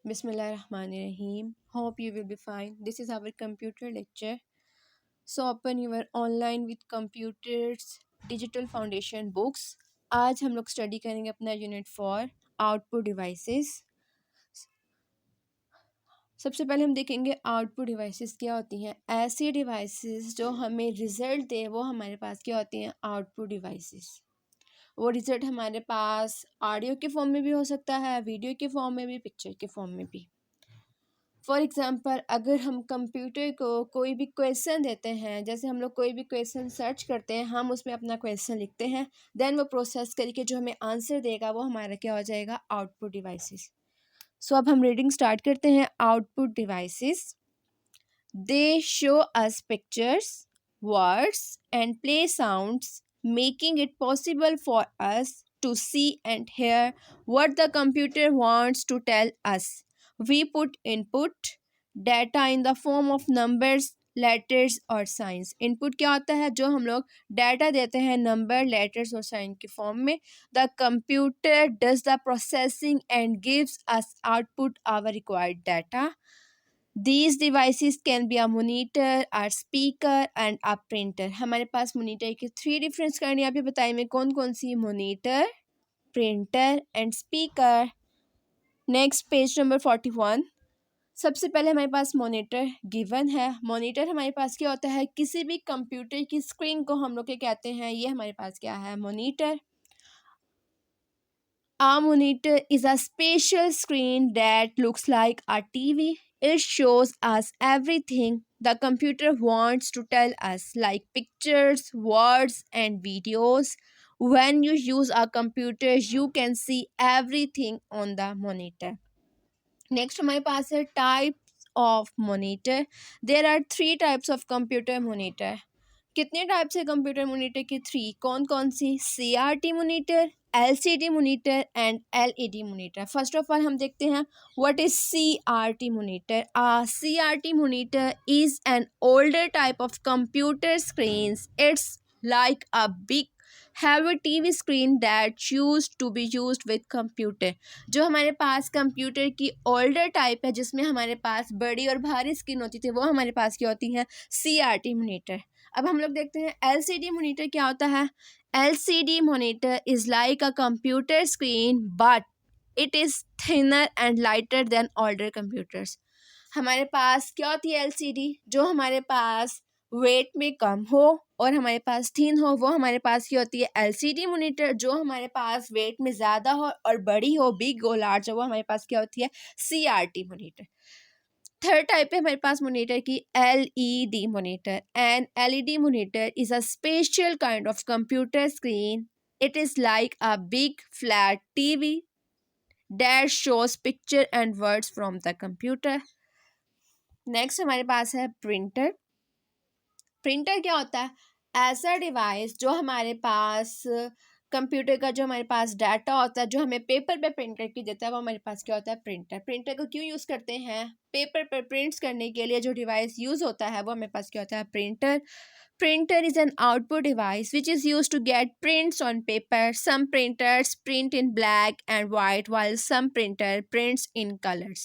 Bismillahirrahmanirrahim. Hope you will be fine. This is our computer lecture. So open your online with computers digital foundation books. आज हम लोग study करेंगे अपना unit 4 output devices. सबसे पहले हम देखेंगे आउटपुट डिवाइसेस क्या होती हैं। ऐसी डिवाइसेस जो हमें रिजल्ट दे वो हमारे पास क्या होती हैं, आउटपुट डिवाइसेस। वो रिजल्ट हमारे पास ऑडियो के फॉर्म में भी हो सकता है, वीडियो के फॉर्म में भी, पिक्चर के फॉर्म में भी। फॉर एग्ज़ाम्पल अगर हम कंप्यूटर को कोई भी क्वेश्चन देते हैं, जैसे हम लोग कोई भी क्वेश्चन सर्च करते हैं, हम उसमें अपना क्वेश्चन लिखते हैं, देन वो प्रोसेस करके जो हमें आंसर देगा वो हमारा क्या हो जाएगा, आउटपुट डिवाइसेस। सो अब हम रीडिंग स्टार्ट करते हैं। Output devices, they show us pictures, words and play sounds, making it possible for us to see and hear what the computer wants to tell us. We put input data in the form of numbers, letters और signs. Input क्या होता है, जो हम लोग data देते हैं number, letters और साइन के फॉर्म में. The computer does the processing and gives us output our required data. These devices can be a monitor, a speaker and a printer. हमारे पास monitor की 3 डिफरेंस करनी है। आप ये बताइए मैं कौन कौन सी, monitor, printer and speaker. Next page number 41। सबसे पहले हमारे पास मॉनिटर गिवन है। मॉनिटर हमारे पास क्या होता है, किसी भी कंप्यूटर की स्क्रीन को हम लोग क्या कहते हैं, ये हमारे पास क्या है, monitor. A monitor is a special screen that looks like a TV. It shows us everything the computer wants to tell us, like pictures, words, and videos. When you use a computer, you can see everything on the monitor. Next हमारे पास है types of monitor. There are 3 types of computer monitor. कितने types है computer monitor की? 3। कौन कौन सी? CRT monitor, LCD monitor and LED monitor. First of all हम देखते हैं what is CRT monitor. CRT monitor is an older type of computer screens. It's like a big heavy TV screen that used to be used with computer। जो हमारे पास computer की older type है जिसमें हमारे पास बड़ी और भारी स्क्रीन होती थी, वो हमारे पास क्या होती है, CRT मॉनिटर। अब हम लोग देखते हैं LCD मॉनिटर क्या होता है। LCD monitor is like a computer screen but it is thinner and lighter than older computers. हमारे पास क्या होती है LCD, जो हमारे पास वेट में कम हो और हमारे पास थीन हो, वो हमारे पास क्या होती है, LCD मॉनिटर। जो हमारे पास वेट में ज़्यादा हो और बड़ी हो, बिग हो, लार्ज हो, वो हमारे पास क्या होती है, CRT मॉनिटर। थर्ड टाइप है हमारे पास मॉनिटर की, LED monitor. And LED monitor is a special kind of computer screen. It is like a big flat TV that shows picture and words from the computer. Next हमारे पास है printer. Printer क्या होता है, ऐसा device जो हमारे पास computer का जो हमारे पास डाटा होता है, जो हमें पेपर पे प्रिंट करके देता है, वो हमारे पास क्या होता है, प्रिंटर। प्रिंटर को क्यों यूज़ करते हैं, पेपर पर प्रिंट्स करने के लिए जो डिवाइस यूज़ होता है वो हमारे पास क्या होता है, printer. Printer is an output device which is used to get prints on paper. Some printers print in black and white while some printer prints in colors.